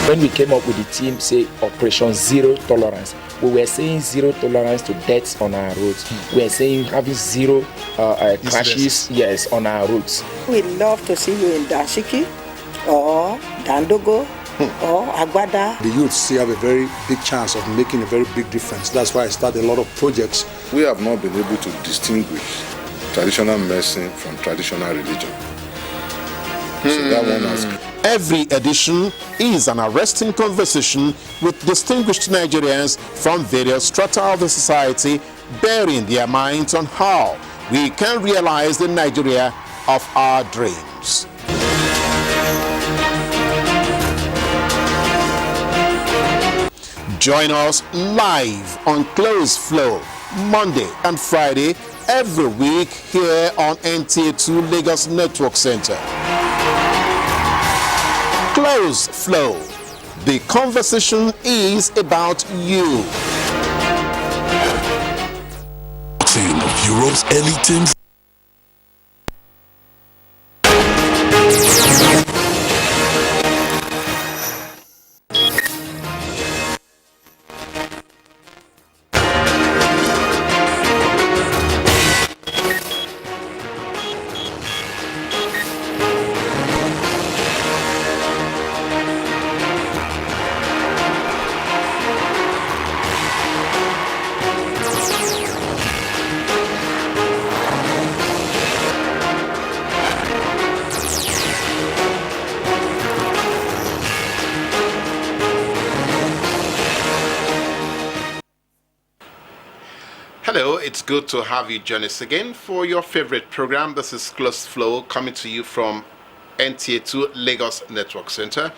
When we came up with the team, say Operation Zero Tolerance, we were saying zero tolerance to deaths on our roads. We were saying having zero crashes, yes, on our roads. We'd love to see you in Dashiki or Dandogo or Agbada. The youth still have a very big chance of making a very big difference. That's why I started a lot of projects. We have not been able to distinguish traditional medicine from traditional religion. So that one has... Every edition is an arresting conversation with distinguished Nigerians from various strata of the society, bearing their minds on how we can realize the Nigeria of our dreams. Join us live on Close Flow, Monday and Friday, every week here on NTA2 Lagos Network Center. Close Flow. The conversation is about you. Team of Europe's early teams. Hello, it's good to have you join us again for your favorite program. This is Close Flow, coming to you from NTA2 Lagos Network Center.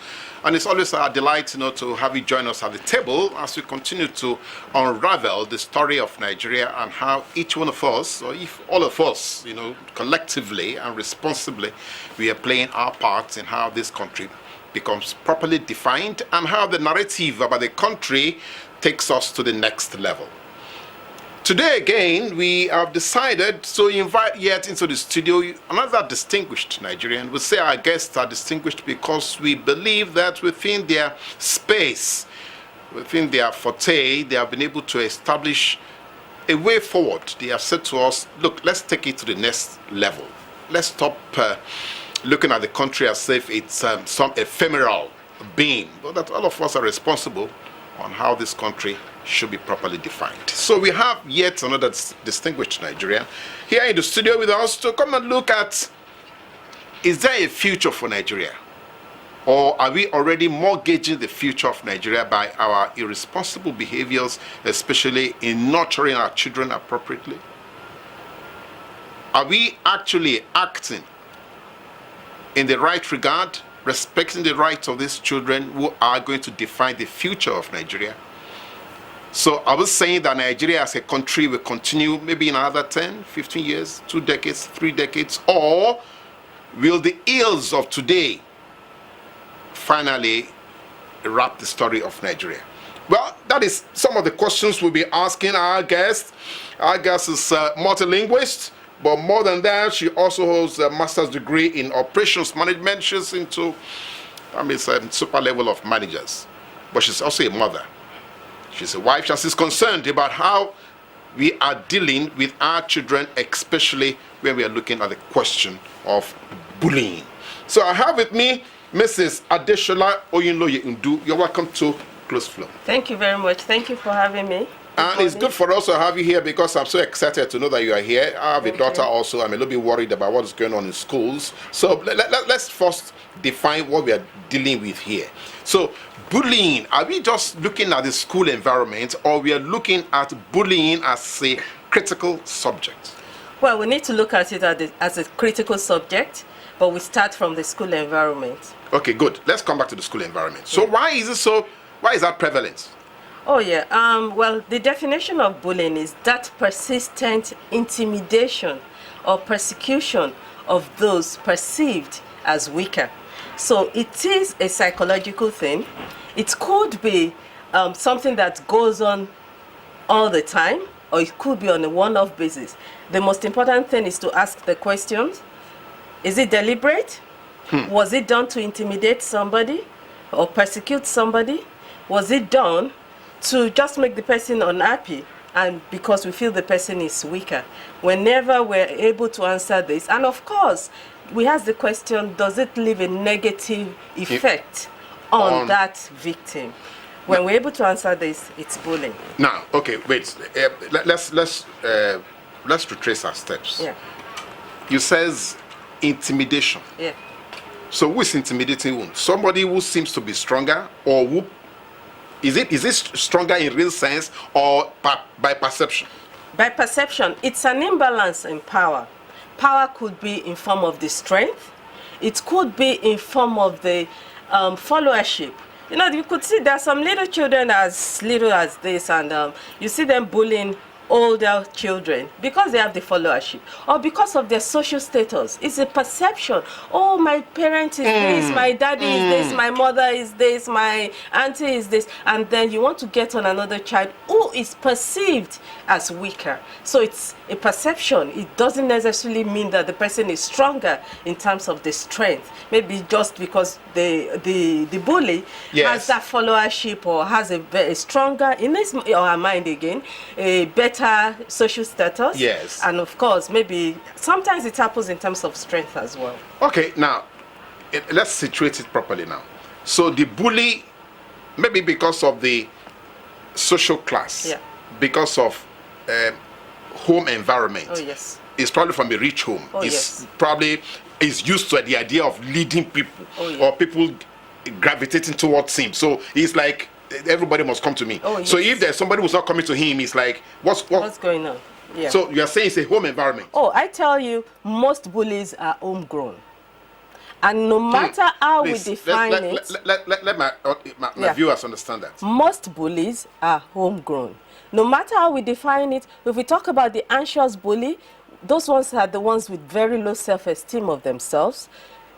And it's always a delight to have you join us at the table as we continue to unravel the story of Nigeria and how each one of us, or if all of us, collectively and responsibly, we are playing our parts in how this country becomes properly defined and how the narrative about the country takes us to the next level. Today again, we have decided to invite yet into the studio another distinguished Nigerian. We say our guests are distinguished because we believe that within their space, within their forte, they have been able to establish a way forward. They have said to us, look, let's take it to the next level. Let's stop looking at the country as if it's some ephemeral being, but that all of us are responsible on how this country should be properly defined. So we have yet another distinguished Nigerian here in the studio with us to come and look at, is there a future for Nigeria? Or are we already mortgaging the future of Nigeria by our irresponsible behaviors, especially in nurturing our children appropriately? Are we actually acting in the right regard, respecting the rights of these children who are going to define the future of Nigeria? So I was saying that Nigeria as a country will continue maybe in another 10, 15 years, 2 decades, 3 decades, or will the ills of today finally wrap the story of Nigeria? Well, that is some of the questions we'll be asking our guest. Our guest is a multilingualist, but more than that, she also holds a master's degree in operations management. She's into, super level of managers, but she's also a mother. She's a wife. She's concerned about how we are dealing with our children, especially when we are looking at the question of bullying. So I have with me Mrs. Adesola Oyinloye Ndu. You're welcome to Close Flow. Thank you very much. Thank you for having me. And it's good for us to have you here because I'm so excited to know that you are here. I have a daughter also. I'm a little bit worried about what is going on in schools. So let's first define what we are dealing with here. So bullying, are we just looking at the school environment, or we are looking at bullying as a critical subject? Well, we need to look at it as a critical subject, but we start from the school environment. Okay, good. Let's come back to the school environment. So why is that prevalent? Oh yeah, well, the definition of bullying is that persistent intimidation or persecution of those perceived as weaker. So it is a psychological thing. It could be something that goes on all the time, or it could be on a one-off basis. The most important thing is to ask the questions. Is it deliberate? Was it done to intimidate somebody? or persecute somebody? Was it done to just make the person unhappy, and because we feel the person is weaker? Whenever we're able to answer this, and of course, we ask the question, does it leave a negative effect on that victim? When we're able to answer this, it's bullying. Now, okay, wait. Let's retrace our steps. Yeah. You says intimidation. Yeah. So who is intimidating whom? Somebody who seems to be stronger, or who is it stronger in real sense, or by perception? By perception, it's an imbalance in power. Power could be in form of the strength. It could be in form of the followership. You know, you could see there are some little children as little as this, and you see them bullying older children because they have the followership or because of their social status. It's a perception. Oh, my parent is this, my daddy is this, my mother is this, my auntie is this, and then you want to get on another child who is perceived as weaker. So it's a perception. It doesn't necessarily mean that the person is stronger in terms of the strength. Maybe just because the bully has that followership or has a stronger, in his or her mind again, a better social status. Yes. And of course, maybe sometimes it happens in terms of strength as well. Okay, now let's situate it properly now. So the bully, maybe because of the social class, because of home environment. Oh, yes. It's probably from a rich home. Oh, it's yes. probably is used to the idea of leading people, or people gravitating towards him. So it's like everybody must come to me. Oh, yes. So if there's somebody who's not coming to him, it's like what's going on? Yeah. So you are saying it's a home environment. Oh, I tell you, most bullies are homegrown. And no matter how we define it... Let my viewers understand that. Most bullies are homegrown. No matter how we define it, if we talk about the anxious bully, those ones are the ones with very low self-esteem of themselves.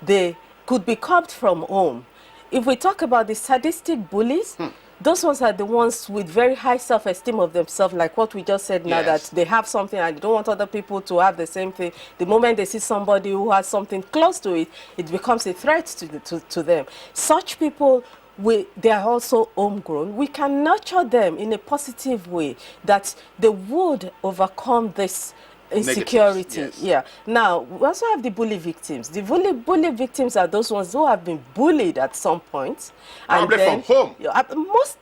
They could be curbed from home. If we talk about the sadistic bullies, those ones are the ones with very high self-esteem of themselves, like what we just said now, that they have something and they don't want other people to have the same thing. The moment they see somebody who has something close to it, it becomes a threat to them. Such people, they are also homegrown. We can nurture them in a positive way that they would overcome this insecurity. Negatives, yeah. Now, we also have the bully victims. The bully victims are those ones who have been bullied at some point. Probably from home.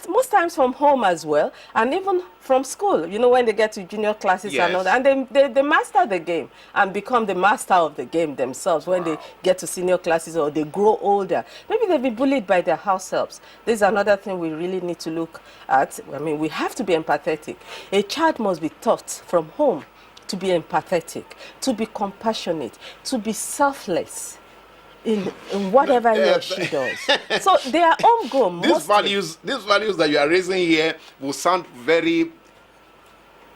Most times from home as well, and even from school. You know, when they get to junior classes and all that, and they master the game and become the master of the game themselves when they get to senior classes or they grow older. Maybe they've been bullied by their house helps. This is another thing we really need to look at. I mean, we have to be empathetic. A child must be taught from home to be empathetic, to be compassionate, to be selfless in whatever he or she does. So they are homegrown. These values that you are raising here will sound very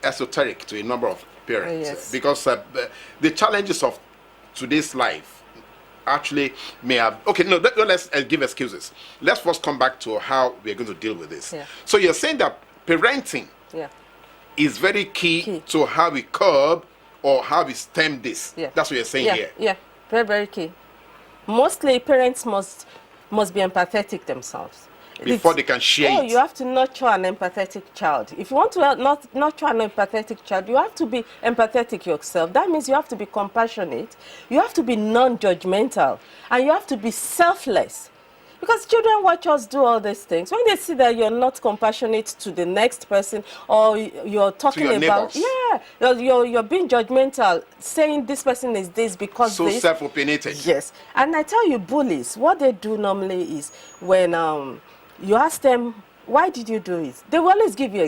esoteric to a number of parents, because the challenges of today's life actually may have... Okay, no, let's give excuses. Let's first come back to how we're going to deal with this. So you're saying that parenting is very key to how we curb or how we stem this. That's what you're saying here. Yeah, very, very key. Mostly parents must be empathetic themselves. Before they can share it. You have to nurture an empathetic child. If you want to nurture an empathetic child, you have to be empathetic yourself. That means you have to be compassionate, you have to be non-judgmental, and you have to be selfless. Because children watch us do all these things. When they see that you're not compassionate to the next person, or you're talking about... you're being judgmental, saying this person is this because so self-opinionated. Yes. And I tell you, bullies, what they do normally is when you ask them, why did you do it? They will always give you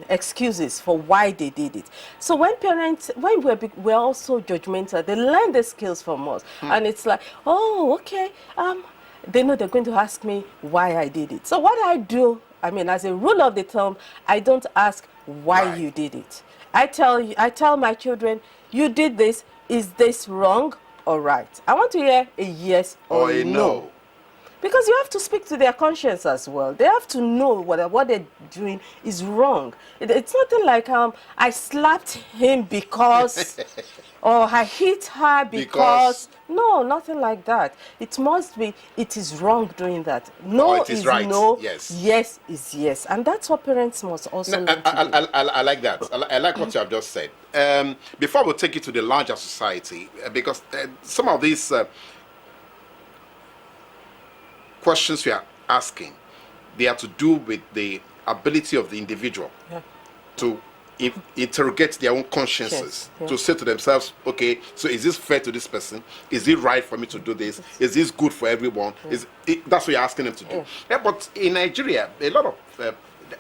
excuses for why they did it. So when we're also judgmental, they learn the skills from us. And it's like, oh, okay, they know they're going to ask me why I did it. So what I do, as a rule of the thumb, I don't ask why you did it. I tell my children, you did this, is this wrong or right? I want to hear a yes or a no. Because you have to speak to their conscience as well. They have to know what they're doing is wrong. It's nothing like I slapped him because, or I hit her because. No, nothing like that. It must be, it is wrong doing that. No it is is right. no, Yes. yes is yes. And that's what parents must also learn to do. I like that. I like what you have just said. Before we take you to the larger society, because some of these questions we are asking, they have to do with the ability of the individual to interrogate their own consciences, to say to themselves, okay, so is this fair to this person? Is it right for me to do this? Is this good for everyone? That's what you're asking them to do. Yeah, but in Nigeria, a lot of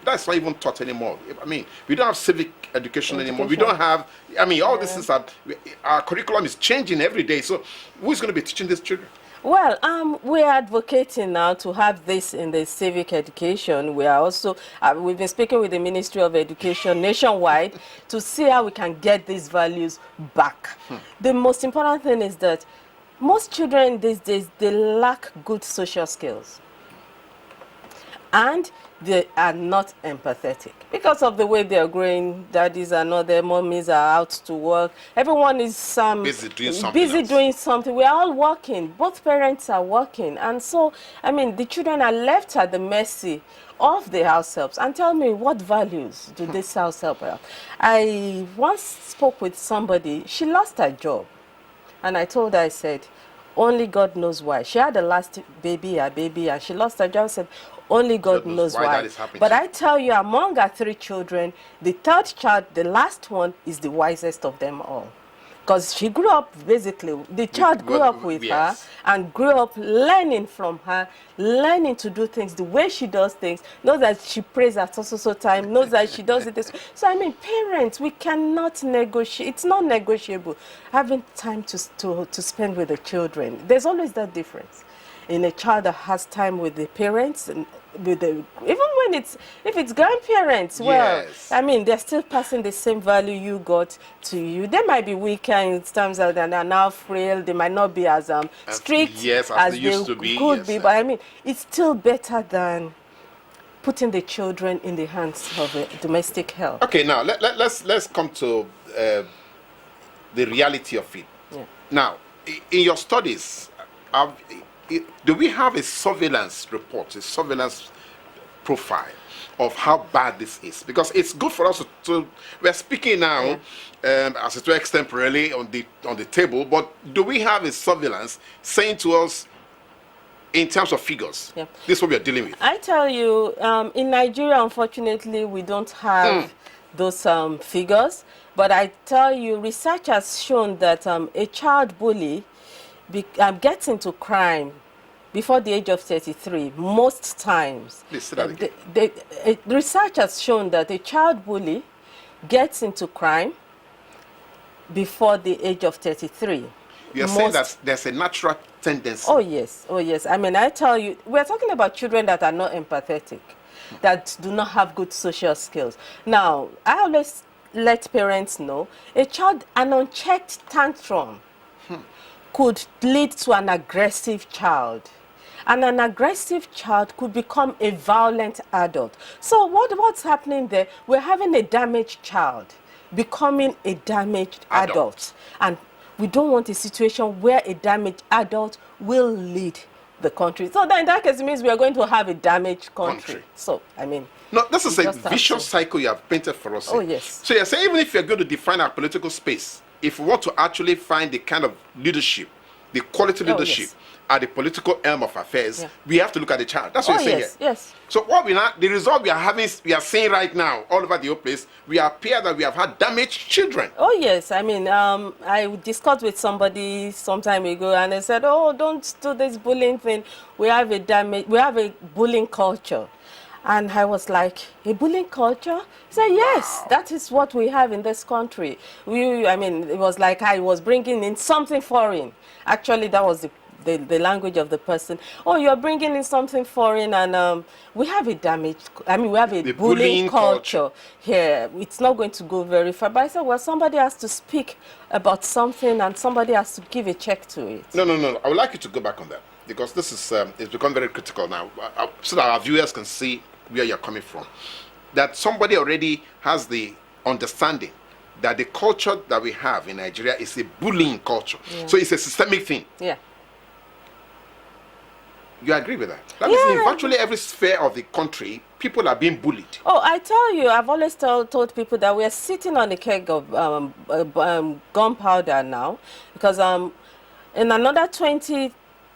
that's not even taught anymore. I mean, we don't have civic education anymore. We don't have, I mean, all this is our curriculum is changing every day. So who's going to be teaching these children? Well, we're advocating now to have this in the civic education. We are also, we've been speaking with the Ministry of Education nationwide to see how we can get these values back. The most important thing is that most children these days, they lack good social skills. And they are not empathetic because of the way they are growing. Daddies are not there, mummies are out to work. Everyone is busy doing something. We are all working. Both parents are working. And so, I mean, the children are left at the mercy of the house helps. And tell me, what values do this house help have? I once spoke with somebody. She lost her job. And I told her, I said, only God knows why. She had the last baby, and she lost her job. I said, only God knows why. That is happening. But I tell you, among our 3 children, the 3rd child, the last one, is the wisest of them all. Because she grew up, basically, the child grew up with her and grew up learning from her, learning to do things the way she does things, knows that she prays at so time, knows that she does it this way. So, I mean, parents, we cannot negotiate. It's not negotiable. Having time to spend with the children. There's always that difference in a child that has time with the parents and with the, even when if it's grandparents, well, I mean, they're still passing the same value you got to you. They might be weaker in terms of that, they're now frail. They might not be as strict as they used to be, could be. But I mean, it's still better than putting the children in the hands of domestic help. Okay, now let's come to the reality of it. Now, in your studies, do we have a surveillance report, a surveillance profile of how bad this is? Because it's good for us to we're speaking now, as it were extemporarily on the table, but do we have a surveillance saying to us in terms of figures? This is what we are dealing with. I tell you, in Nigeria, unfortunately, we don't have those figures. But I tell you, research has shown that a child bully gets into crime before the age of 33, most times. Research has shown that a child bully gets into crime before the age of 33. You're saying that there's a natural tendency. Oh, yes. Oh, yes. I mean, I tell you, we're talking about children that are not empathetic, that do not have good social skills. Now, I always let parents know, an unchecked tantrum could lead to an aggressive child. And an aggressive child could become a violent adult. So what's happening there? We're having a damaged child becoming a damaged adult. And we don't want a situation where a damaged adult will lead the country. So then in that case, it means we are going to have a damaged country. So, I mean... No, this is a vicious cycle you have painted for us. Oh, yes. So you're saying even if you're going to define our political space, if we want to actually find the kind of leadership, the quality leadership at the political realm of affairs, we have to look at the child. That's what you're saying here. Yes. So what the result we are seeing right now all over the whole place, we appear that we have had damaged children. Oh yes. I mean, I discussed with somebody some time ago, and they said, "Oh, don't do this bullying thing. We have a bullying culture." And I was like, a bullying culture? He said, yes, that is what we have in this country. I mean, it was like I was bringing in something foreign. Actually, that was the language of the person. Oh, you're bringing in something foreign, and we have a bullying culture here. It's not going to go very far. But I said, well, somebody has to speak about something, and somebody has to give a check to it. No. I would like you to go back on that. because this is it's become very critical now, so that our viewers can see where you're coming from. That somebody already has the understanding that the culture that we have in Nigeria is a bullying culture. Yeah. So it's a systemic thing. Yeah. You agree with that? That means in virtually every sphere of the country, people are being bullied. Oh, I tell you, I've always told people that we are sitting on a keg of gunpowder now, because in another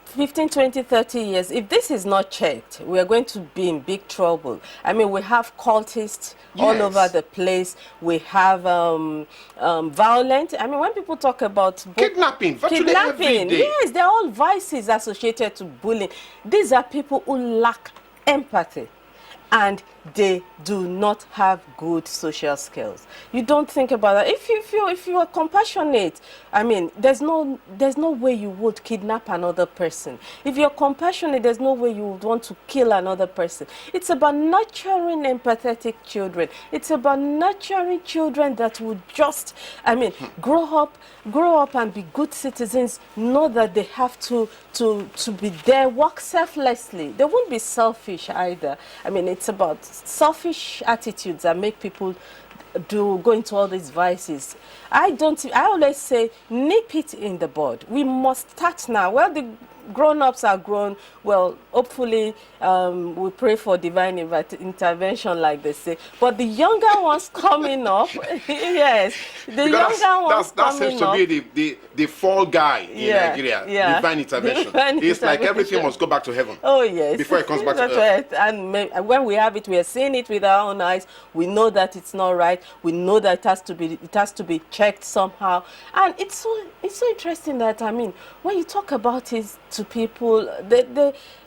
15, 20, 30 years, if this is not checked, we are going to be in big trouble. I mean, we have cultists all over the place. We have violent. I mean, when people talk about Kidnapping, virtually every day. Yes, they're all vices associated to bullying. These are people who lack empathy, and they do not have good social skills. You don't think about that. If you are compassionate, I mean, there's no way you would kidnap another person. If you're compassionate, there's no way you would want to kill another person. It's about nurturing empathetic children. It's about nurturing children that would just, I mean, grow up and be good citizens. Know that they have to be there, work selflessly. They won't be selfish either. I mean, it's about selfish attitudes that make people go into all these vices. I always say, nip it in the bud. We must start now. Well, the grown-ups are grown. Well, hopefully, we pray for divine intervention, like they say. But the younger ones coming up, yes, the younger ones that seems to be the fall guy in Nigeria. Yeah. Divine intervention. It's like everything must go back to heaven. Oh yes. Before it comes back to earth. And when we have it, we are seeing it with our own eyes. We know that it's not right. We know that it has to be checked somehow. And it's so interesting that, I mean, when you talk about it to people,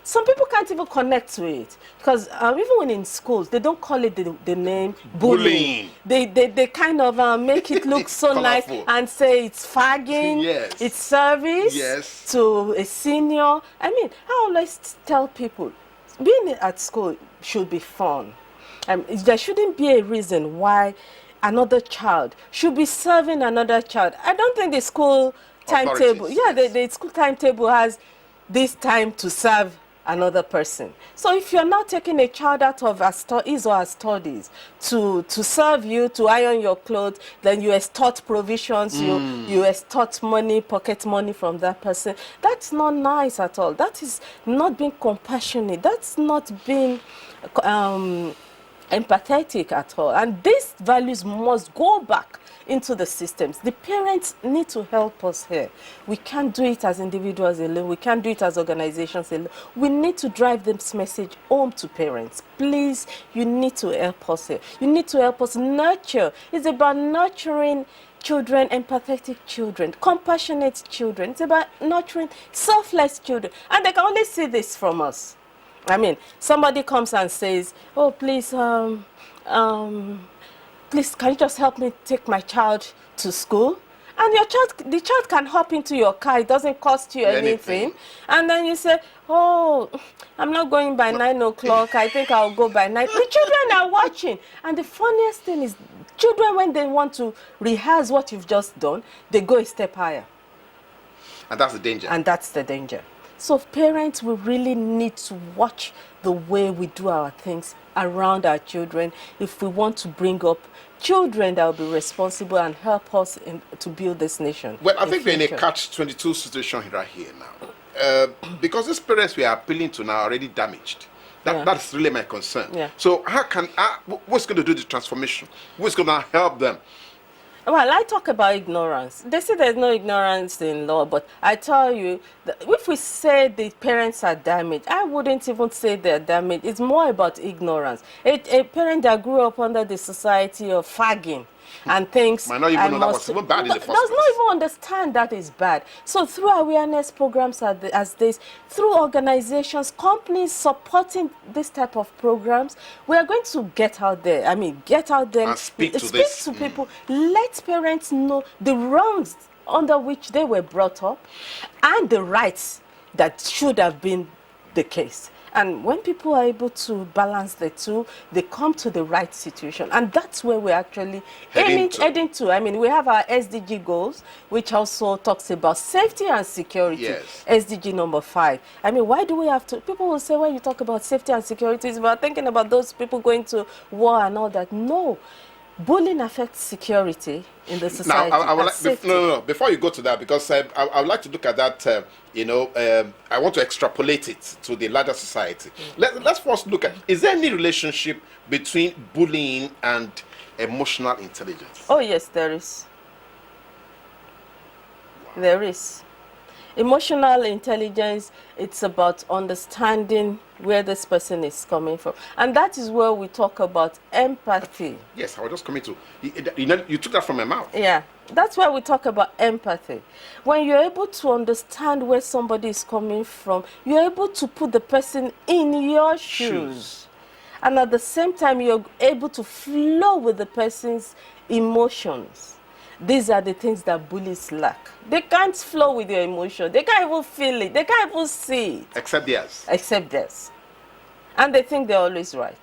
some people can't even connect to it, because even when in schools, they don't call it the name bullying. They kind of make it look so nice and say it's fagging, yes, it's service, yes, to a senior. I mean, I always tell people, being at school should be fun. There shouldn't be a reason why another child should be serving another child. I don't think the school timetable, the school timetable has this time to serve another person. So if you're not taking a child out of his or her studies to serve you, to iron your clothes, then you extort provisions, you extort money, pocket money from that person. That's not nice at all. That is not being compassionate. That's not being empathetic at all. And these values must go back into the systems. The parents need to help us here. We can't do it as individuals alone. We can't do it as organizations alone. We need to drive this message home to parents. Please, you need to help us here. You need to help us nurture. It's about nurturing children, empathetic children, compassionate children. It's about nurturing selfless children. And they can only see this from us. I mean, somebody comes and says, oh, please, please, can you just help me take my child to school? And the child can hop into your car. It doesn't cost you anything. And then you say, oh, I'm not going by 9 o'clock. I think I'll go by 9. The children are watching. And the funniest thing is, children, when they want to rehearse what you've just done, they go a step higher. And that's the danger. And that's the danger. So parents, we really need to watch the way we do our things around our children if we want to bring up children that will be responsible and help us to build this nation. Well, I think we're in a catch-22 situation right here now. Because these parents we are appealing to now are already damaged. That's really my concern. Yeah. So what's going to do the transformation? What's going to help them? Well, I talk about ignorance. They say there's no ignorance in law, but I tell you, if we say the parents are damaged, I wouldn't even say they're damaged. It's more about ignorance. A parent that grew up under the society of fagging and thinks might not even know that was even bad in the first place. Does not even understand that is bad. So through awareness programs as this, through organizations, companies supporting this type of programs, we are going to get out there. I mean, get out there and speak to people. Let parents know the wrongs under which they were brought up and the rights that should have been the case. And when people are able to balance the two, they come to the right situation. And that's where we're actually heading to. I mean, we have our SDG goals, which also talks about safety and security. Yes. SDG number 5. I mean, why do we have to? People will say when you talk about safety and security, it's about thinking about those people going to war and all that. No. Bullying affects security in the society. Now, I would like, no. Before you go to that, because I would like to look at that. I want to extrapolate it to the larger society. Let's first look at: is there any relationship between bullying and emotional intelligence? Oh yes, there is. Wow. There is. Emotional intelligence, it's about understanding where this person is coming from. And that is where we talk about empathy. Yes, I was just coming to, you took that from my mouth. Yeah, that's why we talk about empathy. When you're able to understand where somebody is coming from, you're able to put the person in your shoes. And at the same time, you're able to flow with the person's emotions. These are the things that bullies lack. They can't flow with your emotion. They can't even feel it. They can't even see it. Except theirs. Except theirs. And they think they're always right.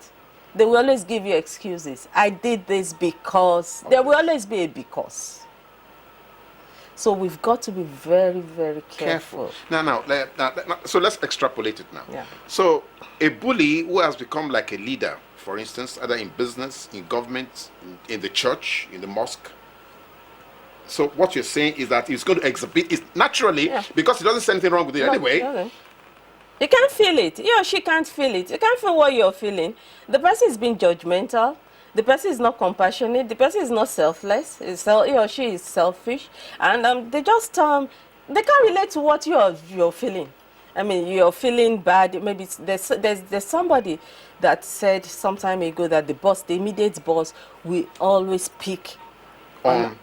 They will always give you excuses. I did this because. Okay. There will always be a because. So we've got to be very, very careful. Now, so let's extrapolate it now. Yeah. So a bully who has become like a leader, for instance, either in business, in government, in the church, in the mosque. So what you're saying is that he's going to exhibit it naturally because he doesn't say anything wrong with it anyway. Okay. You can't feel it. He or she can't feel it. You can't feel what you're feeling. The person is being judgmental. The person is not compassionate. The person is not selfless. He or she is selfish. And they just they can't relate to what you're feeling. I mean, you're feeling bad. Maybe there's somebody that said some time ago that the immediate boss, will always pick on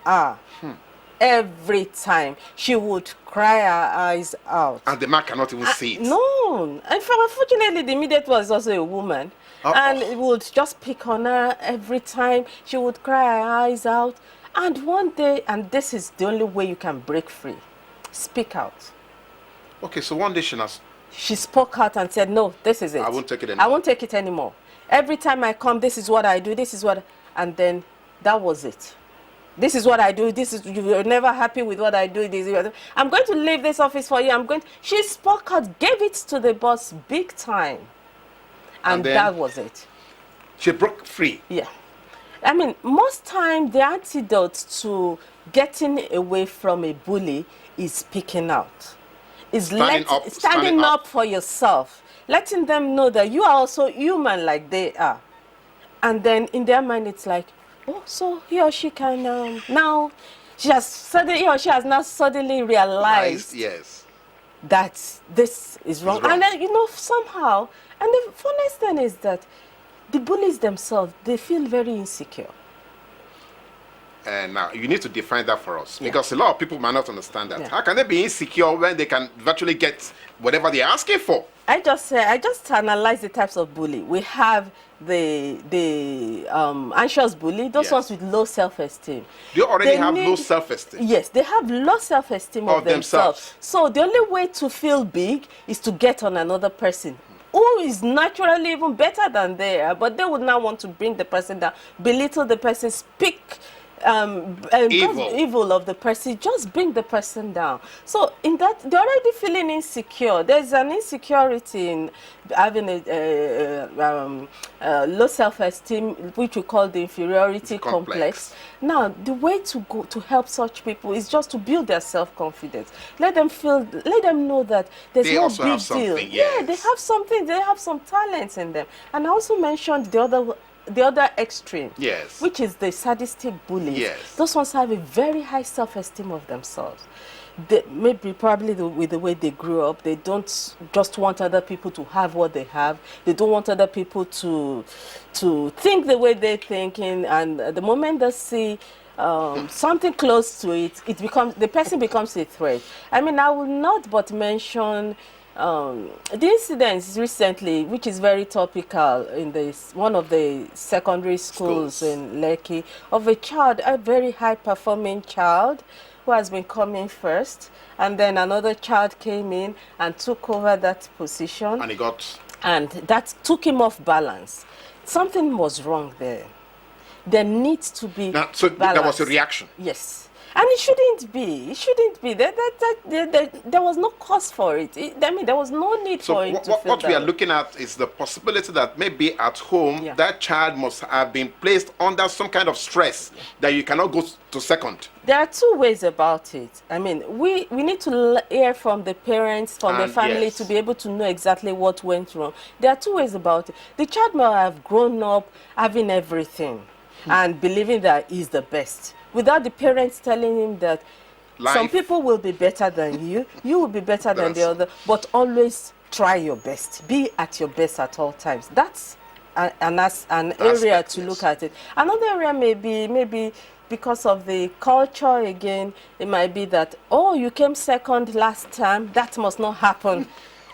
every time. She would cry her eyes out. And the man cannot even see it. No. And unfortunately, the immediate boss is also a woman. And it would just pick on her every time. She would cry her eyes out. And one day, and this is the only way you can break free, speak out. Okay, so one day she spoke out and said, no, this is it. I won't take it anymore. I won't take it anymore. Every time I come, this is what I do, this is what... And then that was it. This is what I do. You're never happy with what I do. I'm going to leave this office for you. She spoke out, gave it to the boss big time. And that was it. She broke free. Yeah. I mean, most time the antidote to getting away from a bully is speaking out. Is standing up for yourself. Letting them know that you are also human like they are. And then in their mind it's like, oh, so he or she can now he or she has now suddenly realized that this is wrong. And then, somehow, and the funniest thing is that the bullies themselves, they feel very insecure. And now you need to define that for us, because a lot of people might not understand that. How can they be insecure when they can virtually get whatever they're asking for? I just analyze the types of bully. We have the anxious bully, those ones with low self-esteem. They already have low self-esteem. Yes, they have low self-esteem of themselves. So the only way to feel big is to get on another person who is naturally even better than they are, but they would now want to bring the person down, belittle the person, speak evil of the person, just bring the person down. So in that, they're already feeling insecure. There's an insecurity in having a low self-esteem, which we call the inferiority complex. Now, the way to go to help such people is just to build their self-confidence. Let them know that there's no big deal. Yeah, they have something. They have some talents in them. And I also mentioned the other extreme, which is the sadistic bullies. Those ones have a very high self-esteem of themselves. Probably with the way they grew up, they don't just want other people to have what they have. They don't want other people to think the way they're thinking. And the moment they see something close to it, the person becomes a threat. I mean, I will not but mention the incidents recently, which is very topical in one of the secondary schools in Lekki, of a very high-performing child who has been coming first, and then another child came in and took over that position. And he got... And that took him off balance. Something was wrong there. There needs to be Now, so balance. there was a reaction. Yes. And it shouldn't be. It shouldn't be. There was no cause for it. I mean, there was no need So for it to feel what we are that way. looking at is the possibility that maybe at home, Yeah. that child must have been placed under some kind of stress that you cannot go to second. There are two ways about it. I mean, we need to hear from the parents, from the And family, yes. to be able to know exactly what went wrong. There are two ways about it. The child may have grown up having everything and believing that he's the best, without the parents telling him that some Life. people will be better than you will be better than the other, but always try your best. Be at your best at all times. That's an area Aspect, to yes. look at it. Another area may be maybe because of the culture again, it might be that, oh, you came second last time, that must not happen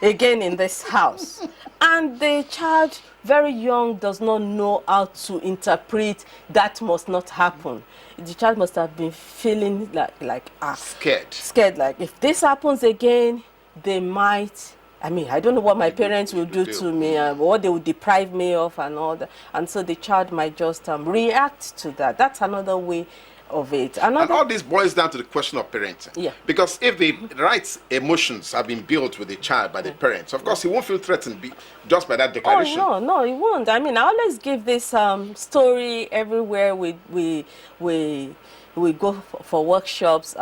again in this house. And the child, very young, does not know how to interpret that must not happen. The child must have been feeling like scared, like if this happens again, they might, I mean, I don't know what my parents will do to me, what they will deprive me of and all that. And so the child might just react to that. That's another way of it. And all this boils down to the question of parenting. Yeah. Because if the right emotions have been built with the child by the parents, of course he won't feel threatened just by that declaration. Oh, no, it won't. I mean, I always give this story everywhere we go for workshops.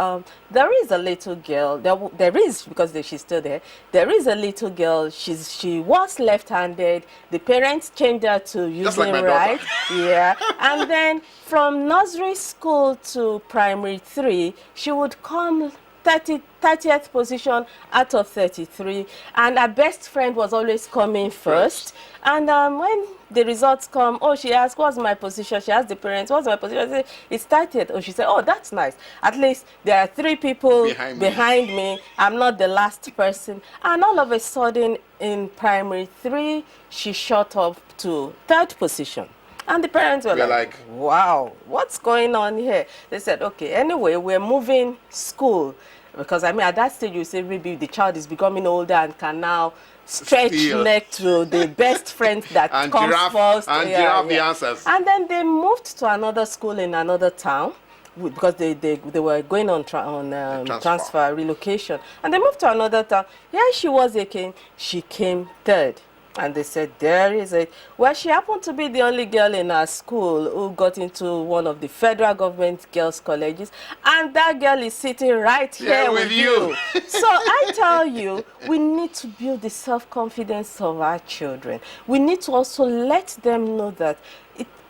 There is a little girl. There is, because she's still there. There is a little girl. She was left-handed. The parents changed her to Just like using my right. daughter. Yeah, and then from nursery school to primary 3, she would come 30th position out of 33, and her best friend was always coming first. And when the results come, oh, she asked, what's my position? She asked the parents, what's my position? I said, it's 30th. Oh, she said, oh, that's nice. At least there are 3 people behind me. I'm not the last person. And all of a sudden, in primary 3, she shot up to 3rd position. And the parents were like, wow, what's going on here? They said, okay, anyway, we're moving school. Because, I mean, at that stage, you say maybe the child is becoming older and can now stretch next to the best friend that and comes first. And giraffe the answers. And then they moved to another school in another town, because they were going on transfer relocation. And they moved to another town. Here she was again. She came 3rd. And they said, there is it. Well, she happened to be the only girl in her school who got into one of the federal government girls' colleges. And that girl is sitting right here with you. So I tell you, we need to build the self-confidence of our children. We need to also let them know that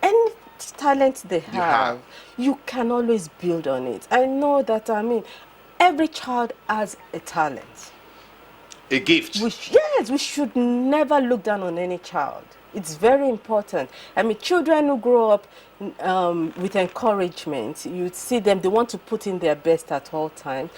any talent they have, you can always build on it. I know that, I mean, every child has a talent. A gift. Yes, we should never look down on any child. It's very important. I mean, children who grow up with encouragement, you see them, they want to put in their best at all times.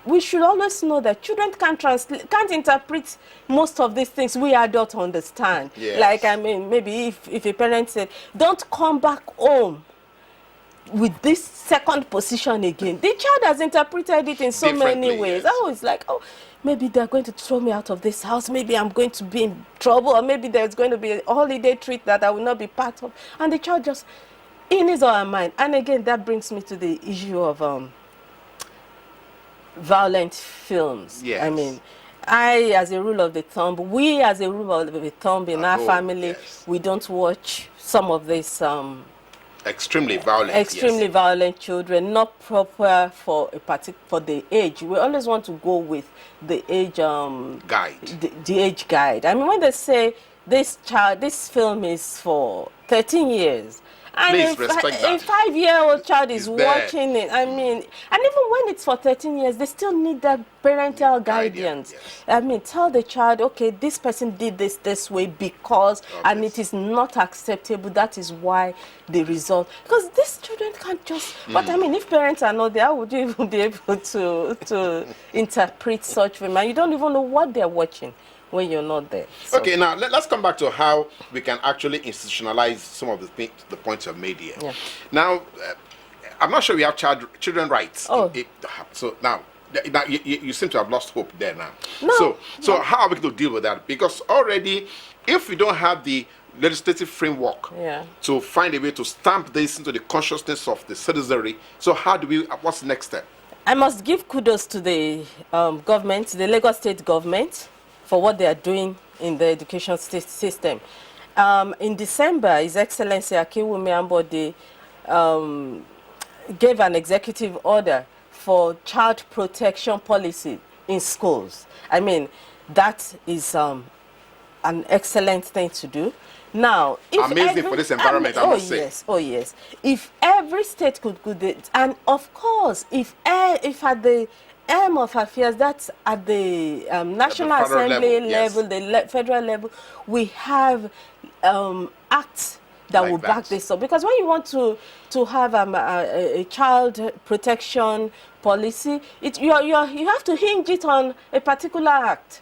We should always know that children can't interpret most of these things we adults understand. Yes. Like, I mean, maybe if a parent said, don't come back home with this 2nd position again, the child has interpreted it in so many ways. Yes. Oh, it's like, oh, maybe they're going to throw me out of this house, maybe I'm going to be in trouble, or maybe there's going to be a holiday treat that I will not be part of. And the child just, in his or her mind. And again, that brings me to the issue of violent films. Yes. I mean, as a rule of the thumb, we as a rule of the thumb in our family, we don't watch some of these extremely violent, violent children, not proper for the age. We always want to go with the age guide. The age guide. I mean, when they say this film is for 13 years, and please respect that. A 5-year-old child is watching it. I mean, and even when it's for 13 years, they still need that parental guidance. Yes. I mean, tell the child, okay, this person did this way because, and it is not acceptable. That is why the result. Because these children can't just. But I mean, if parents are not there, how would you even be able to interpret such film? And you don't even know what they're watching when you're not there. So. Okay, now let's come back to how we can actually institutionalize some of the points you've made here. Yeah. Now, I'm not sure we have children rights. Oh. So now you seem to have lost hope there now. No. So how are we going to deal with that? Because already, if we don't have the legislative framework to find a way to stamp this into the consciousness of the citizenry, so how do we? What's the next step? I must give kudos to the government, the Lagos State government, for what they are doing in the education system. In December, His Excellency Akinwumi Ambode gave an executive order for child protection policy in schools. I mean, that is an excellent thing to do. Now, if amazing for this environment, I must say. Yes, oh yes. If every state could do it, and of course, if at the aim of affairs, that's at the National Assembly level, the federal level, we have acts that will back this up. Because when you want to have a child protection policy, you have to hinge it on a particular act.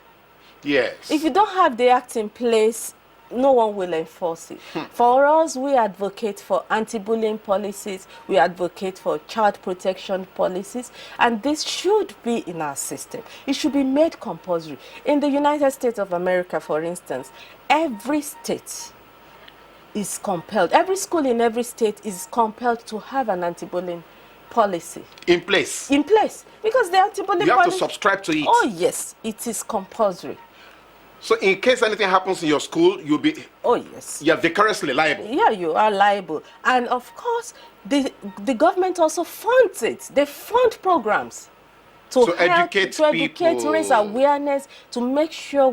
Yes. If you don't have the act in place, no one will enforce it. For us, we advocate for anti-bullying policies, we advocate for child protection policies, and this should be in our system. It should be made compulsory. In the United States of America, for instance, every state is compelled, every school in every state is compelled to have an anti-bullying policy. In place? In place. Because the anti-bullying policy... You have to subscribe to it? Oh, yes. It is compulsory. So in case anything happens in your school, you'll be... Oh, yes. You're vicariously liable. Yeah, you are liable. And of course, the government also funds it. They fund programs to educate people, to raise awareness, to make sure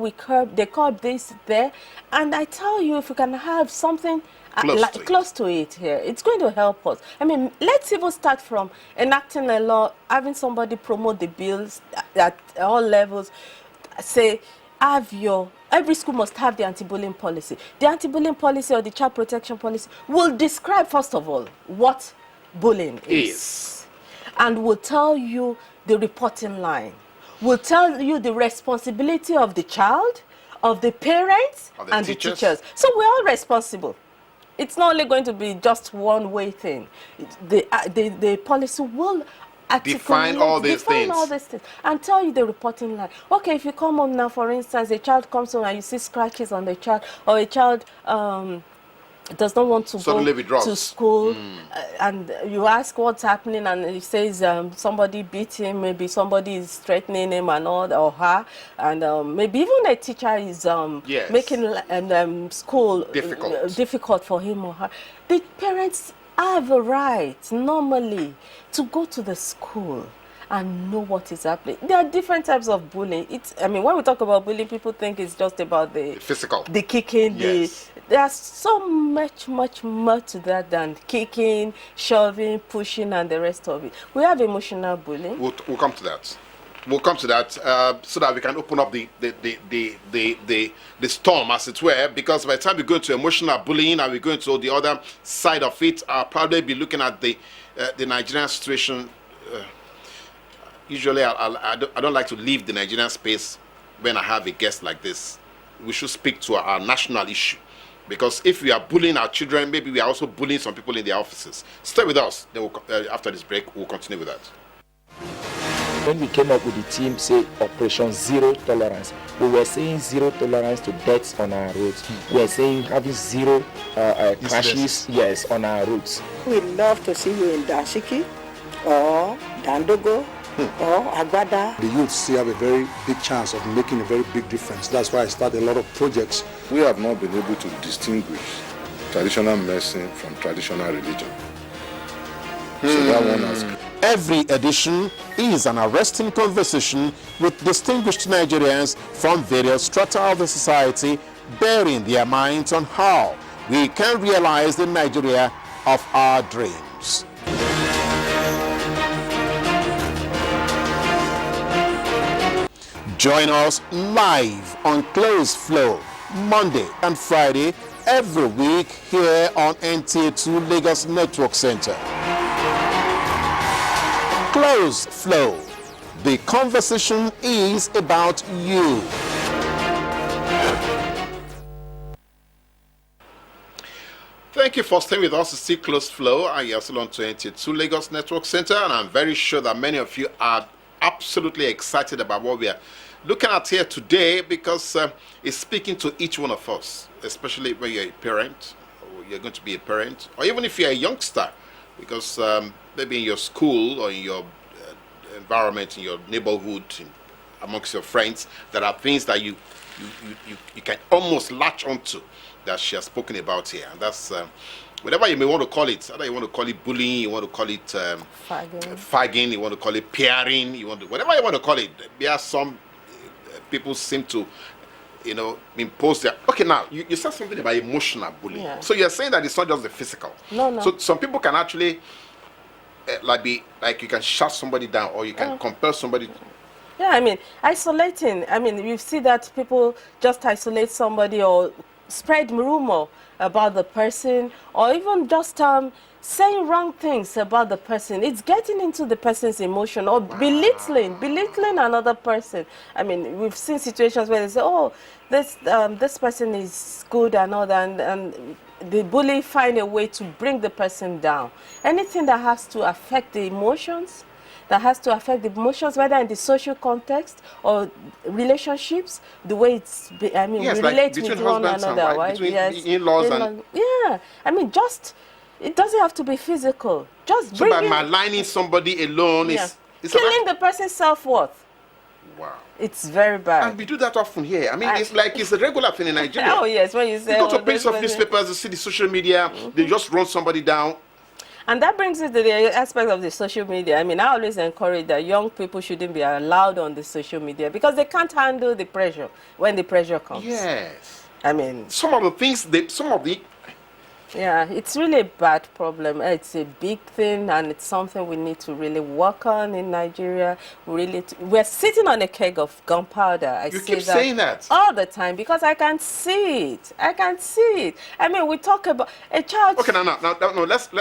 they curb this there. And I tell you, if we can have something close to it here, it's going to help us. I mean, let's even start from enacting a law, having somebody promote the bills at all levels, say, every school must have the anti-bullying policy. The anti-bullying policy or the child protection policy will describe, first of all, what bullying is. And will tell you the reporting line. Will tell you the responsibility of the child, of the parents, and the teachers. So we're all responsible. It's not only going to be just one-way thing. The policy will define all these things and tell you the reporting line. Okay, if you come home now, for instance, a child comes home and you see scratches on the child, or a child does not want to go to school, and you ask what's happening, and he says somebody beat him, maybe somebody is threatening him and all, or her, and maybe even a teacher is making school difficult for him or her. The parents have a right normally to go to the school and know what is happening. There are different types of bullying. I mean, when we talk about bullying, people think it's just about the physical, the kicking. There's so much more to that than kicking, shoving, pushing, and the rest of it. We have emotional bullying. We'll come to that. We'll come to that so that we can open up the storm, as it were, because by the time we go to emotional bullying and we go into the other side of it, I'll probably be looking at the Nigerian situation. Usually, I don't like to leave the Nigerian space when I have a guest like this. We should speak to our national issue, because if we are bullying our children, maybe we are also bullying some people in their offices. Stay with us. Then after this break, we'll continue with that. When we came up with the team, say Operation Zero Tolerance, we were saying zero tolerance to deaths on our roads. We were saying having zero crashes, on our roads. We'd love to see you in Dashiki or Dandogo or Agbada. The youth still have a very big chance of making a very big difference. That's why I started a lot of projects. We have not been able to distinguish traditional medicine from traditional religion. So that one has... Every edition is an arresting conversation with distinguished Nigerians from various strata of the society, bearing their minds on how we can realize the Nigeria of our dreams. Join us live on Close Flow, Monday and Friday, every week here on NTA2 Lagos Network Center. Close Flow. The conversation is about you. Thank you for staying with us. It's still Close Flow, and you're still on 22 Lagos Network Center, and I'm very sure that many of you are absolutely excited about what we are looking at here today, because it's speaking to each one of us, especially when you're a parent, or you're going to be a parent, or even if you're a youngster, because maybe in your school or in your environment, in your neighborhood, amongst your friends, there are things that you can almost latch onto that she has spoken about here. And that's whatever you may want to call it. Either you want to call it bullying, you want to call it fagging, you want to call it peering, whatever you want to call it. There are some people seem to, impose their... Okay, now, you said something about emotional bullying. Yeah. So you're saying that it's not just the physical. No. So some people can actually, you can shut somebody down, or you can compel somebody... Yeah, I mean, isolating. I mean, you see that people just isolate somebody or spread rumor about the person, or even just saying wrong things about the person. It's getting into the person's emotion, or belittling another person. I mean, we've seen situations where they say, oh, this person is good and all that, and the bully find a way to bring the person down. Anything that has to affect the emotions, whether in the social context or relationships, the way we relate with one another, right? Between in-laws and... Yeah, I mean, it doesn't have to be physical. Just so by maligning somebody alone is killing the person's self-worth. Wow. It's very bad. And we do that often here. I mean, it's a regular thing in Nigeria. Oh, yes, when you say... You go to print of newspapers, you see the social media, they just run somebody down. And that brings us to the aspect of the social media. I mean, I always encourage that young people shouldn't be allowed on the social media because they can't handle the pressure when the pressure comes. Yes. I mean... Yeah, it's really a bad problem. It's a big thing, and it's something we need to really work on in Nigeria. We're sitting on a keg of gunpowder. You keep saying that all the time because I can see it. I mean, we talk about a child. Okay, no.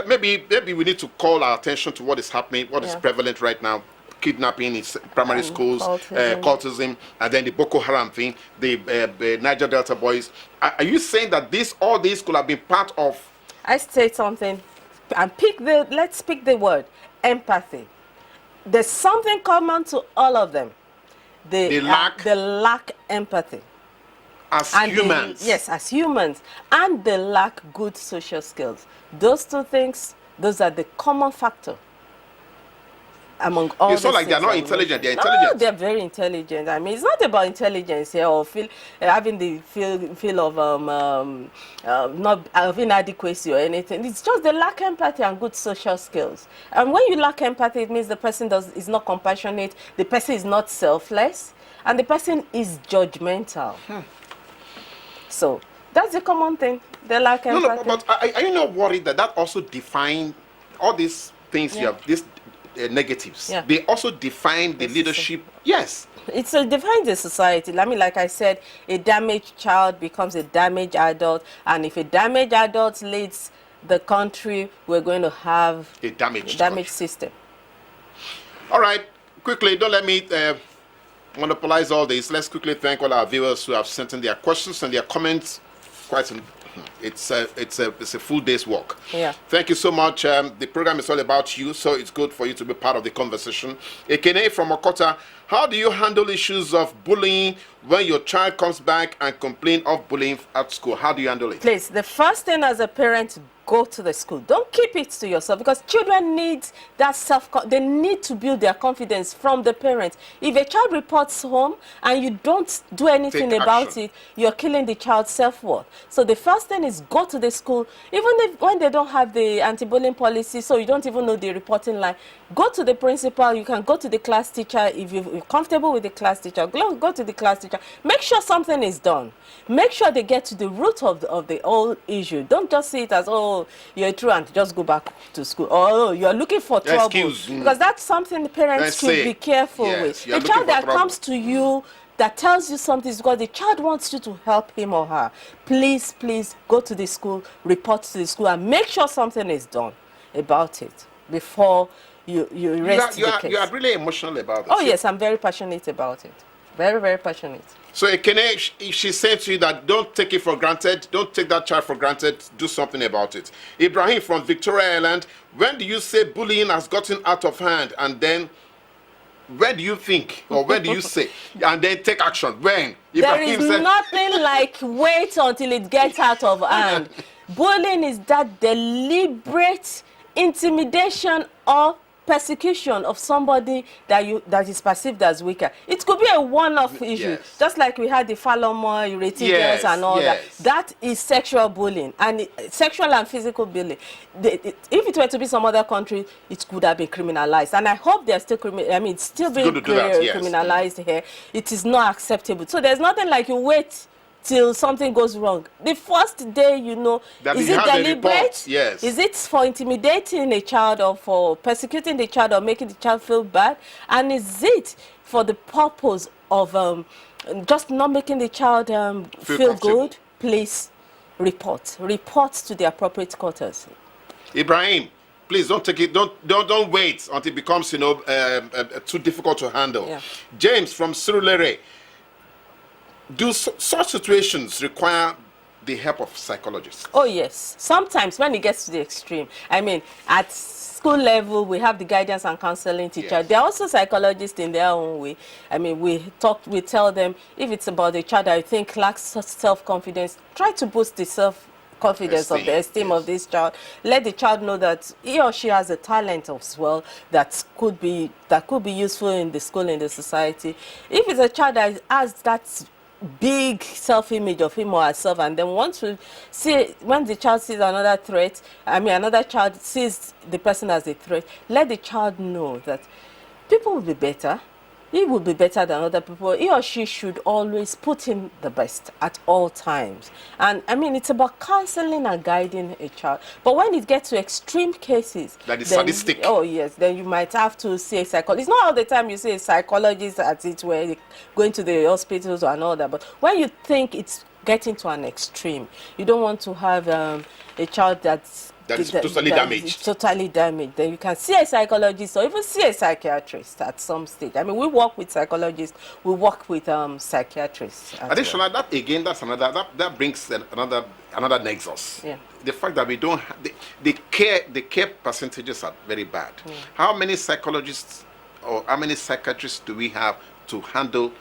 Maybe we need to call our attention to what is happening, what is prevalent right now. Kidnapping in primary schools, cultism, and then the Boko Haram thing, the Niger Delta boys. Are you saying that all these could have been part of... I say something, and let's pick the word, empathy. There's something common to all of them. They lack empathy. As humans. Yes, as humans. And they lack good social skills. Those two things, those are the common factor among all. It's not like they're not intelligent. They're intelligent. No, they're very intelligent. I mean, it's not about intelligence here or having the feel of not of inadequacy or anything. It's just they lack empathy and good social skills. And when you lack empathy, it means the person is not compassionate. The person is not selfless, and the person is judgmental. So that's the common thing. They lack empathy. No, but are you not worried that also defines all these things you have? Negatives. Yeah. They also define the leadership. Yes. It defines the society. I mean, like I said, a damaged child becomes a damaged adult, and if a damaged adult leads the country, we're going to have a damaged system. All right, quickly, don't let me monopolize all this. Let's quickly thank all our viewers who have sent in their questions and their comments. It's a full day's work. Yeah. Thank you so much. The program is all about you, so it's good for you to be part of the conversation. Ekene from Okota, how do you handle issues of bullying when your child comes back and complains of bullying at school? How do you handle it? Please, the first thing as a parent, go to the school. Don't keep it to yourself, because children need that they need to build their confidence from the parents. If a child reports home and you don't do anything about it, you're killing the child's self-worth. So the first thing is go to the school, even when they don't have the anti-bullying policy, so you don't even know the reporting line. Go to the principal. You can go to the class teacher if you're comfortable with the class teacher. Go to the class teacher. Make sure something is done. Make sure they get to the root of the whole issue. Don't just see it as, oh, you're a truant, just go back to school. Or, oh, you're looking for trouble. Because that's something the parents should be careful with. The child that comes to you, that tells you something, is because the child wants you to help him or her. Please go to the school, report to the school, and make sure something is done about it before you rest the case. You are really emotional about this. Oh, yes, I'm very passionate about it. Very, very passionate. So Ekene, she's saying to you that don't take it for granted, don't take that child for granted, do something about it. Ibrahim from Victoria Island, when do you say bullying has gotten out of hand, and then when do you think, or when do you say, and then take action? When? There is nothing like wait until it gets out of hand. Bullying is that deliberate intimidation or persecution of somebody that is perceived as weaker. It could be a one-off issue, Yes. just like we had the Falomo, Ireti Yes, girls and all yes. that. That is sexual bullying, and sexual and physical bullying. If it were to be some other country, it could have been criminalized, and I hope they're still it's still being good to do that, yes. criminalized here. It is not acceptable. So there's nothing like you wait till something goes wrong. The first day, you know, That is you it have a deliberate? report, yes. Is it for intimidating a child or for persecuting the child or making the child feel bad? And is it for the purpose of just not making the child feel good? Please report to the appropriate quarters. Ibrahim, please don't take it. Don't wait until it becomes too difficult to handle. Yeah. James from Surulere. Do such situations require the help of psychologists? Oh yes, sometimes when it gets to the extreme. I mean, at school level, we have the guidance and counseling teacher. Yes. They're also psychologists in their own way. I mean, we tell them if it's about a child that I think lacks self-confidence, try to boost the self-confidence of the esteem yes. of this child. Let the child know that he or she has a talent as well that could be useful in the school, in the society. If it's a child that has that big self-image of him or herself, and then once we see, when the child sees another threat, another child sees the person as a threat, let the child know that people will be better. He will be better than other people. He or she should always put in the best at all times. And it's about counseling and guiding a child. But when it gets to extreme cases, that is then, sadistic. oh yes, then you might have to see a psychologist. It's not all the time you see a psychologist at it where going to the hospitals and all that. But when you think it's getting to an extreme, you don't want to have a child that is totally damaged. Totally damaged. Then you can see a psychologist or even see a psychiatrist at some stage. We work with psychologists, we work with psychiatrists. Additionally, that brings another nexus. Yeah. The fact that we don't have the care percentages are very bad. How many psychologists or how many psychiatrists do we have to handle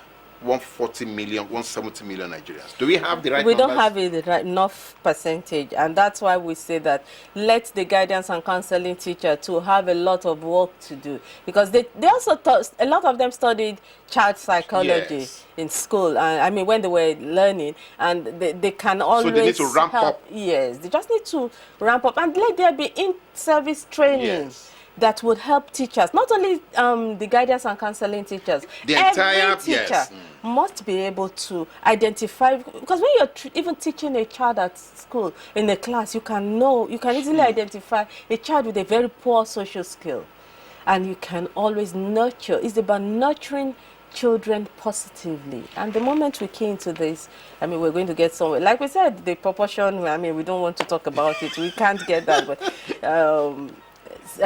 140 million, 170 million Nigerians? Do we have the right We numbers? don't have the right enough percentage, and that's why we say that let the guidance and counseling teacher to have a lot of work to do, because they also a lot of them studied child psychology Yes. in school, and when they were learning, and they can always So they need to ramp help. up. Yes, they just need to ramp up, and let there be in-service training. Yes. That would help teachers, not only the guidance and counseling teachers. The Every entire- teacher yes. must be able to identify, because when you're even teaching a child at school in a class, you can easily identify a child with a very poor social skill, and you can always nurture. It's about nurturing children positively, and the moment we key into this, we're going to get somewhere. Like we said, the proportion, we don't want to talk about it, we can't get that, but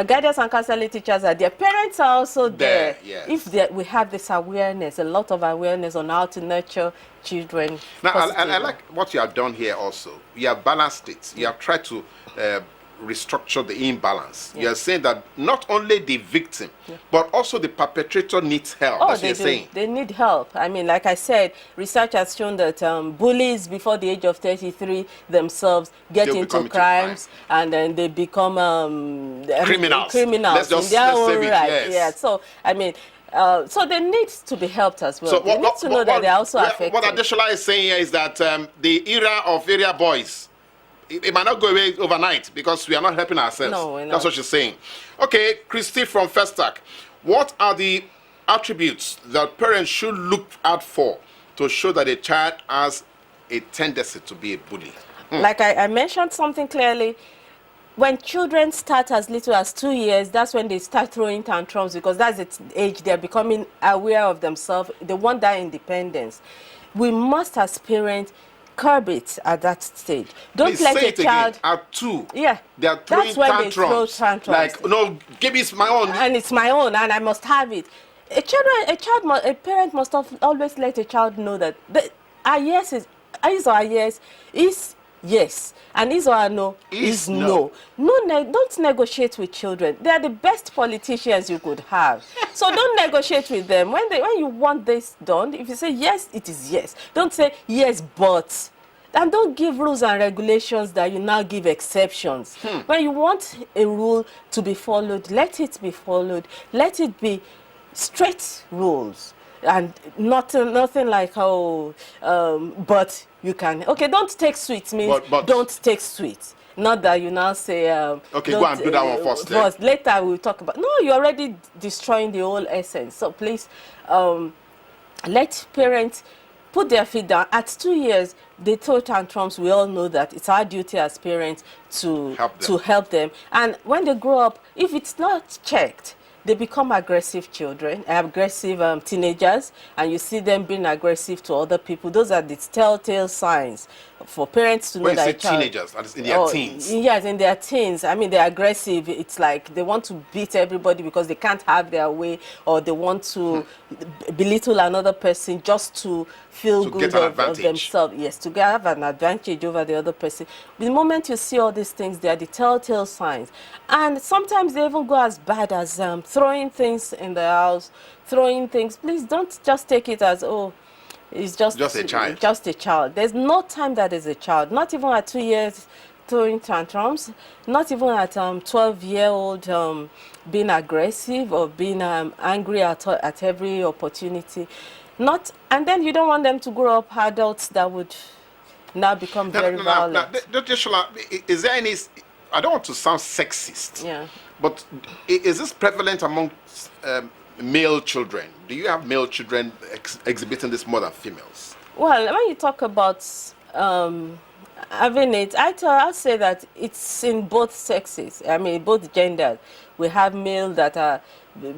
guidance and counseling teachers are there. Parents are also there. Yes. If we have this awareness, a lot of awareness on how to nurture children. Now, I positively. like what you have done here also. You have balanced it. You have tried to restructure the imbalance. Yeah. You are saying that not only the victim, but also the perpetrator needs help. Oh, That's what they you're do. saying. They need help. Like I said, research has shown that bullies before the age of 33 themselves get They'll into become into crimes, and then they become Criminals. criminals Let's just- in their let's own save it, right. yes. Yeah. So so they need to be helped as well. So they need to know that they're also affected. What Adesola is saying here is that the era of area boys, it might not go away overnight because we are not helping ourselves. No, we're not. That's what she's saying. Okay, Christy from Festac, what are the attributes that parents should look out for to show that a child has a tendency to be a bully? Like I mentioned something clearly, when children start as little as 2 years, that's when they start throwing tantrums, because that's the age they're becoming aware of themselves. They want that independence. We must, as parents, curb it at that stage. Don't Please let say a it child. again. At 2, Yeah, they are throwing that's when tantrums. they throw tantrums. Like, no, give me my own. And it's my own, and I must have it. A parent must always let a child know that our yes is his or her yes is yes, and his or her no is no. Don't negotiate with children. They are the best politicians you could have. So don't negotiate with them. When you want this done, if you say yes, it is yes. Don't say yes, but. And don't give rules and regulations that you now give exceptions. When you want a rule to be followed, let it be followed. Let it be straight rules. And nothing like, but you can. Okay, don't take sweets means but don't take sweets. Not that you now say, okay, go and do that one first. But later we'll talk about, no, you're already destroying the whole essence. So please, let parents put their feet down. At 2 years, they throw tantrums. We all know that it's our duty as parents to help them. And when they grow up, if it's not checked, they become aggressive children, aggressive teenagers, and you see them being aggressive to other people. Those are the telltale signs for parents to know that a child... teenagers, that is in their teens. Yes, in their teens. I mean, they're aggressive. It's like they want to beat everybody because they can't have their way, or they want to belittle another person just to feel good of themselves. Yes, to have an advantage over the other person. The moment you see all these things, they are the telltale signs. And sometimes they even go as bad as throwing things in the house, throwing things. Please don't just take it as, oh, it's just a child. Just a child. There's no time that is a child. Not even at 2 years throwing tantrums. Not even at 12-year-old being aggressive or being angry at every opportunity. And then you don't want them to grow up adults that would now become very violent. Is there any? I don't want to sound sexist. Yeah. But is this prevalent among male children? Do you have male children exhibiting this more than females? Well, when you talk about having it, I'll say that it's in both sexes. I mean, both genders. We have males that are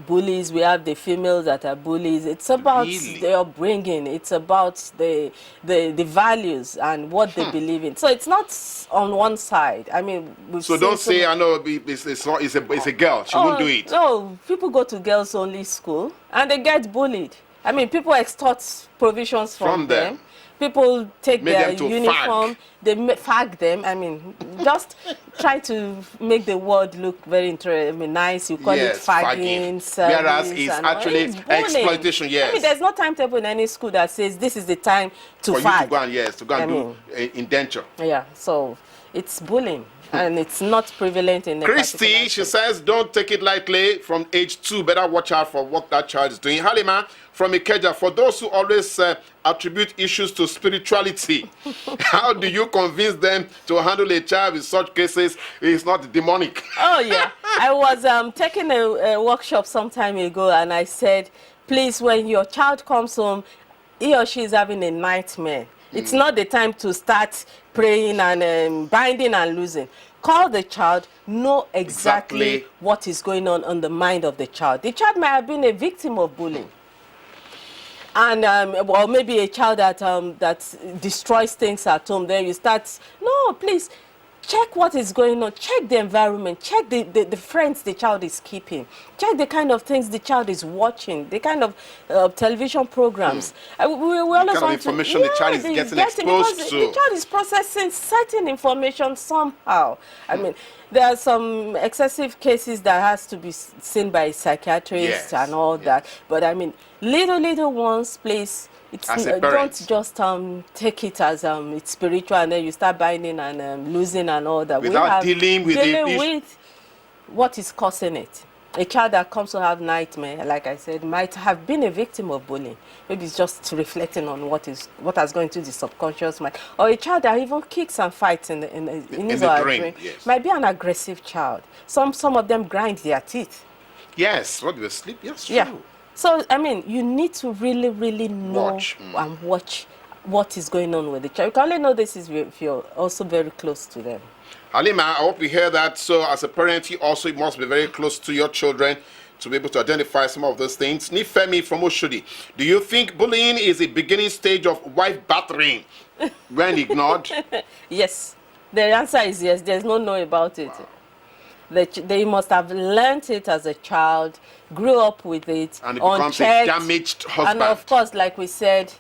bullies, we have the females that are bullies. It's about their upbringing. It's about the values and what they believe in. So it's not on one side. I mean, so don't say, I know it's a girl. She won't do it. No, people go to girls only school and they get bullied. I mean, people extort provisions from them. People take their uniform, they fag them. I mean, just try to make the word look very interesting, nice. You call it fagging. Whereas it's actually exploitation, yes. I mean, there's no timetable in any school that says this is the time to fag. For you to go and, do indenture. Yeah, so it's bullying. And it's not prevalent in the Christy, she says, don't take it lightly from age 2. Better watch out for what that child is doing. Halima from Ikeja, for those who always attribute issues to spirituality, how do you convince them to handle a child in such cases? It's not demonic. Oh, yeah. I was taking a workshop some time ago, and I said, please, when your child comes home, he or she is having a nightmare. It's not the time to start praying and binding and loosing. Call the child, know exactly what is going on the mind of the child. The child might have been a victim of bullying. And or maybe a child that destroys things at home. Then you start, no, please, check what is going on. Check the environment. Check the friends the child is keeping. Check the kind of things the child is watching. The kind of television programs. We always the kind of information the child is getting exposed to. The child is processing certain information somehow. I mean, there are some excessive cases that has to be seen by psychiatrists and all that. But I mean, little ones, please. Don't just take it as it's spiritual and then you start binding and losing and all that. Without dealing with what is causing it. A child that comes to have nightmare, like I said, might have been a victim of bullying. Maybe it's just reflecting on what has gone into the subconscious mind. Or a child that even kicks and fights in his or her brain. Yes. Might be an aggressive child. Some of them grind their teeth. Yes, what do they sleep? Yes, true. Yeah. So, I mean, you need to really know and watch what is going on with the child. You can only know this if you're also very close to them. Halima, I hope you hear that. So, as a parent, you also must be very close to your children to be able to identify some of those things. Nifemi from Oshodi, do you think bullying is a beginning stage of wife battering when ignored? Yes. The answer is yes. There's no about it. Wow. They must have learnt it as a child, grew up with it, and it becomes unchecked, a damaged husband. and of course, like we said,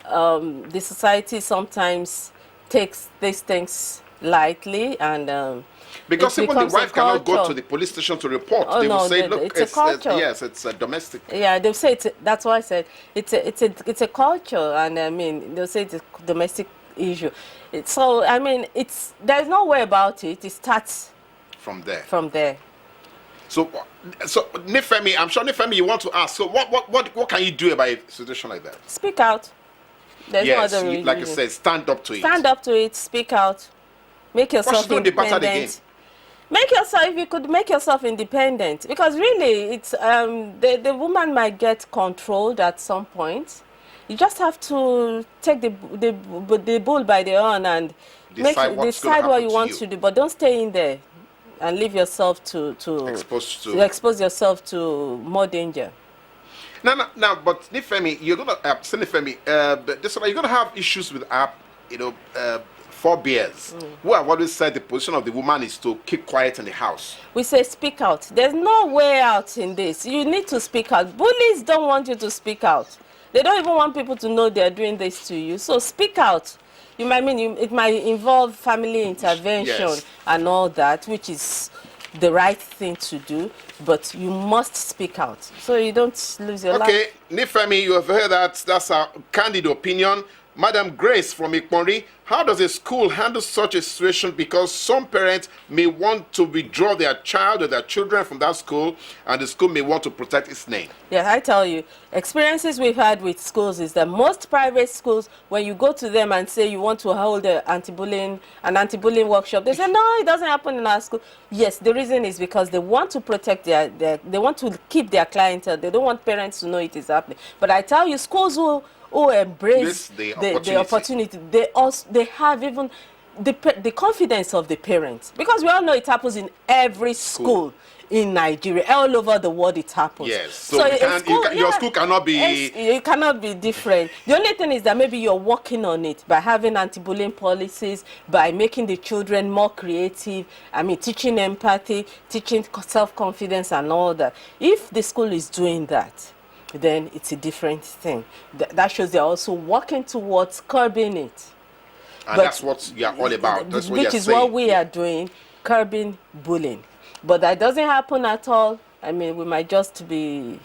the society sometimes takes these things lightly, and because it even the becomes a wife cannot go culture. to the police station to report. Oh, They will no, say, look, it's a culture. yes, it's a domestic. Yeah, they'll say that's why I said it's a culture, and I mean they'll say it's a domestic issue. So I mean there's no way about it. It starts From there. from there. So Nifemi, I'm sure Nifemi, you want to ask. So what can you do about a situation like that? Speak out. There's Yes, no other reason. like you said, stand up to it. Stand up to it. Speak out. Make yourself she's doing the battle again. independent. Make yourself, if you could make yourself independent, because really it's the woman might get controlled at some point. You just have to take the bull by the horn and Decide decide what you want you. to do, but don't stay in there and leave yourself to expose yourself to more danger. Now, but Nifemi, you're gonna say Nifemi, you're gonna have issues with forebears who have always said the position of the woman is to keep quiet in the house. We say speak out. There's no way out in this. You need to speak out. Bullies don't want you to speak out. They don't even want people to know they're doing this to you. So speak out. It might involve family intervention and all that, which is the right thing to do, but you must speak out so you don't lose your life. Okay, Nifemi, you have heard that. That's a candid opinion. Madam Grace from Ikponri, how does a school handle such a situation? Because some parents may want to withdraw their child or their children from that school, and the school may want to protect its name. Yeah, I tell you, experiences we've had with schools is that most private schools, when you go to them and say you want to hold an anti-bullying workshop, they say, no, it doesn't happen in our school. Yes, the reason is because they want to protect they want to keep their clientele. They don't want parents to know it is happening. But I tell you, schools who embrace the opportunity, they have even the confidence of the parents, because we all know it happens in every school in Nigeria, all over the world it happens. Yes, so your school cannot be... It cannot be different. The only thing is that maybe you're working on it by having anti-bullying policies, by making the children more creative, teaching empathy, teaching self-confidence and all that. If the school is doing that, then it's a different thing. That shows they're also working towards curbing it. And that's what you're all about. That's what which is what we are doing, curbing bullying. But that doesn't happen at all. We might just be...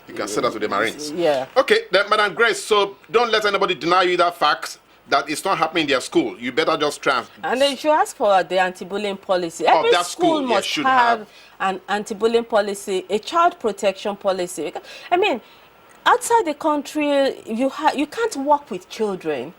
You can say that to the Marines. Yeah. Okay, then, Madam Grace, so don't let anybody deny you that fact that it's not happening in their school. You better just try. And then you should ask for the anti-bullying policy. Every that school school, must have an anti-bullying policy, a child protection policy. Outside the country, you can't work with children.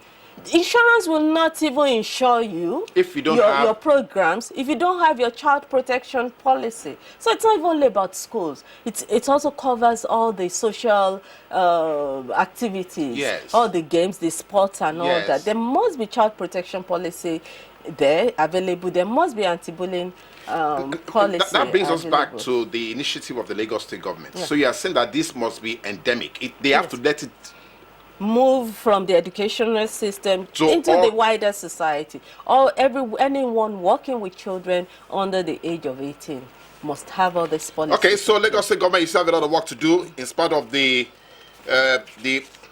Insurance will not even insure you if you don't have your programs if you don't have your child protection policy. So it's not even only about schools. It also covers all the social activities, all the games, the sports and all that. There must be child protection policy there available. There must be anti-bullying policy. That brings us back to the initiative of the Lagos State government. So you are saying that this must be endemic. They have to let it move from the educational system into the wider society. Anyone working with children under the age of 18 must have all this policy. Okay, so Lagos State government, you still have a lot of work to do in spite of the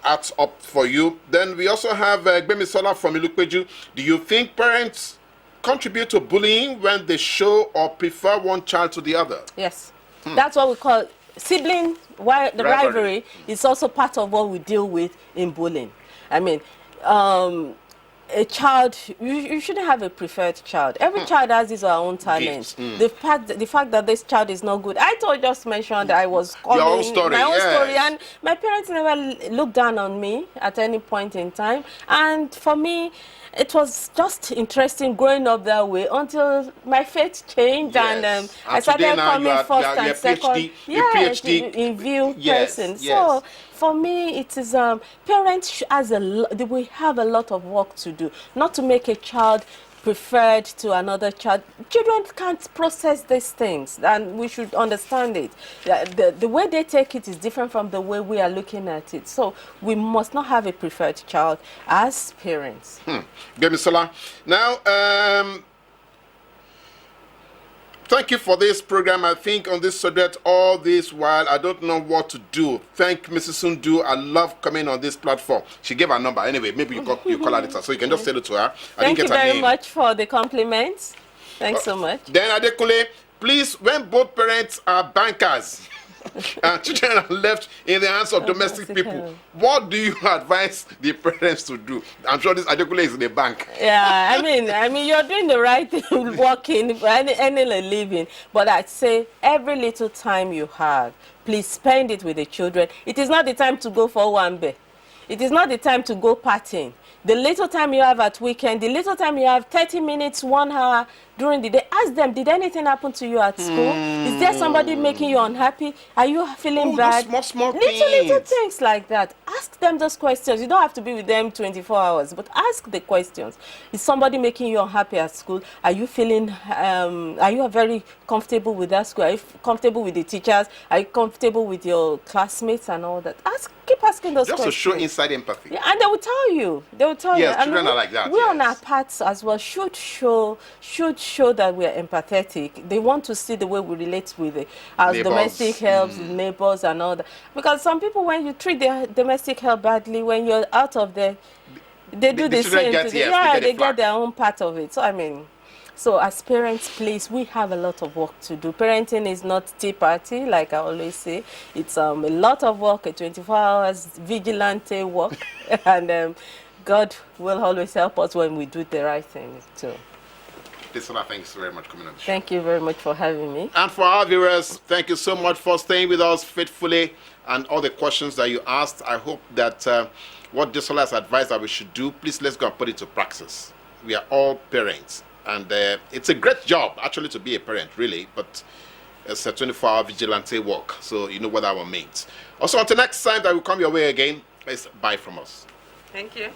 arts up for you. Then we also have Adesola from Ilupeju. Do you think parents contribute to bullying when they show or prefer one child to the other? Yes. That's what we call sibling rivalry is also part of what we deal with in bullying. A child, you shouldn't have a preferred child. Every child has his or her own talent. The fact that this child is not good. I just mentioned that I was calling my own story, and my parents never looked down on me at any point in time. And for me, it was just interesting growing up that way until my faith changed, and I started coming first and second. PhD in view person. So for me, it is parents we have a lot of work to do, not to make a child preferred to another child. Children can't process these things, and we should understand it. The way they take it is different from the way we are looking at it. So we must not have a preferred child as parents. Adesola. Now, thank you for this program. I think on this subject all this while, I don't know what to do. Thank Mrs. Sundu. I love coming on this platform. She gave her number. Anyway, maybe you call her later, so you can just say it to her. Thank you very much for the compliments. Thanks so much. Then Adekunle, please, when both parents are bankers and children are left in the hands of domestic people, what do you advise the parents to do? I'm sure this Adekunle is in the bank. Yeah, I mean, you're doing the right thing, working, any living. But I'd say every little time you have, please spend it with the children. It is not the time to go for one-bay. It is not the time to go partying. The little time you have at weekend, the little time you have 30 minutes, 1 hour during the day, ask them, did anything happen to you at school? Is there somebody making you unhappy? Are you feeling bad? Small Little things like that. Ask them those questions. You don't have to be with them 24 hours, but ask the questions. Is somebody making you unhappy at school? Are you feeling, are you very comfortable with that school? Are you comfortable with the teachers? Are you comfortable with your classmates and all that? Keep asking those questions. Just to show inside empathy. Yeah, and they will tell you. They will tell you. Yes, children are like that. We on our parts as well should show that we are empathetic. They want to see the way we relate with our domestic help, neighbors and all that. Because some people, when you treat their domestic help badly, when you're out of there, they do the same. They get their own part of it. So I mean, so as parents, please, we have a lot of work to do. Parenting is not tea party, like I always say. It's a lot of work, a 24 hours vigilante work, and God will always help us when we do the right thing too. Adesola, thanks very much for coming on the show. Thank you very much for having me. And for our viewers, thank you so much for staying with us faithfully and all the questions that you asked. I hope that what Adesola has advised that we should do, please let's go and put it to practice. We are all parents. And it's a great job, actually, to be a parent, really. But it's a 24-hour vigilante work. So you know what that one means. Also, until next time that will come your way again, it's bye from us. Thank you.